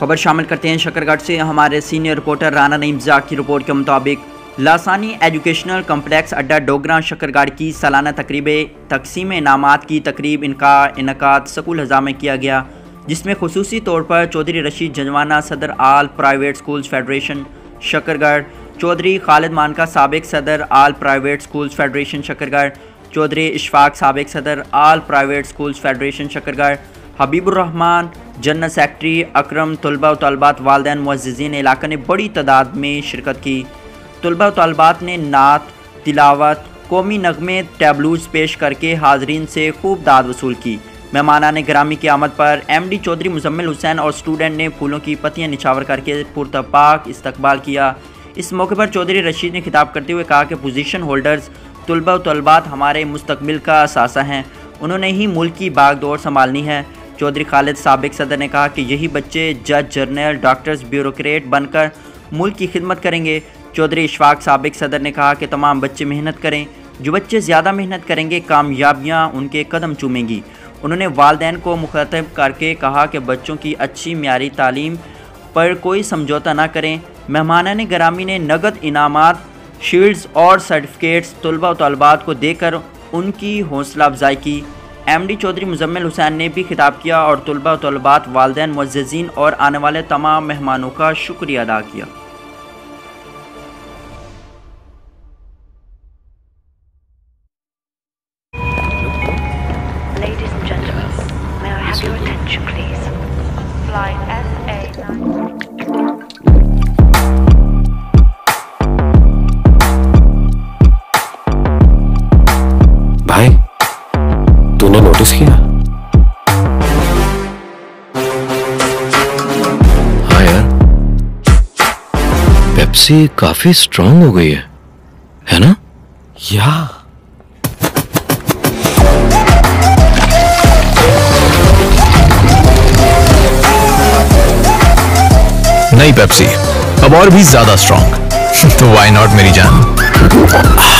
खबर शामिल करते हैं शकरगढ़ से। हमारे सीनियर रिपोर्टर राना नईम ज़ा की रिपोर्ट के मुताबिक लासानी एजुकेशनल कम्प्लेक्स अड्डा डोगरा शकरगढ़ की सालाना तकरीब तकसीम इनामात की तकरीब इनका इनकाद स्कूल हज़ा में किया गया, जिसमें खुसूसी तौर पर चौधरी रशीद जंजवाना सदर all private schools federation Shakargarh, Chaudhry Khalid Manka साबिक सदर all private schools federation Shakargarh, Chaudhry Ishfaq साबिक सदर all private schools federation Shakargarh, Habiburrahman general secretary, Akram, तलबा व तलबात, वालिदैन, मुअज़्ज़िज़ीन इलाका ने बड़ी तादाद में शिरकत की। तलबा व तलबात ने नात, तिलावत, कौमी नगमे, टैबलूज पेश करके हाजरीन से खूब दाद वसूल की। मेहमानान गिरामी की आमद पर MD चौधरी मुजम्मिल हुसैन और स्टूडेंट ने फूलों की पत्तियां निछावर करके पुरतपाक इस्तकबाल किया। इस मौके पर चौधरी रशीद ने खिताब करते हुए कहा कि पोजीशन होल्डर्स तलबा व तलबात हमारे मुस्तकबिल का असासा हैं, उन्होंने ही मुल्क की बागडोर संभालनी है। चौधरी खालिद साबिक सदर ने कहा कि यही बच्चे जज, जनरल, डॉक्टर्स, ब्यूरोक्रेट बनकर मुल्क की खिदमत करेंगे। चौधरी इशफाक साबिक सदर ने कहा कि तमाम बच्चे मेहनत करें, जो बच्चे ज़्यादा मेहनत करेंगे कामयाबियाँ उनके कदम चूमेंगी। उन्होंने वालिदैन को मुखातब करके कहा कि बच्चों की अच्छी म्यारी तालीम पर कोई समझौता ना करें। मेहमानान गिरामी ने नगद इनामात, शील्ड्स और सर्टिफिकेट्स तलबा व तलबात को देकर उनकी हौसला अफजाई की। MD चौधरी मुजम्मिल हुसैन ने भी खिताब किया और तलबा व तलबात, वालिदैन, मुअज़्ज़िज़ीन और आने वाले तमाम मेहमानों का शुक्रिया अदा किया। भाई, तूने नोटिस किया? हाँ यार, पेप्सी काफी स्ट्रांग हो गई है ना? या नई पेप्सी अब और भी ज्यादा स्ट्रांग तो व्हाई नॉट मेरी जान।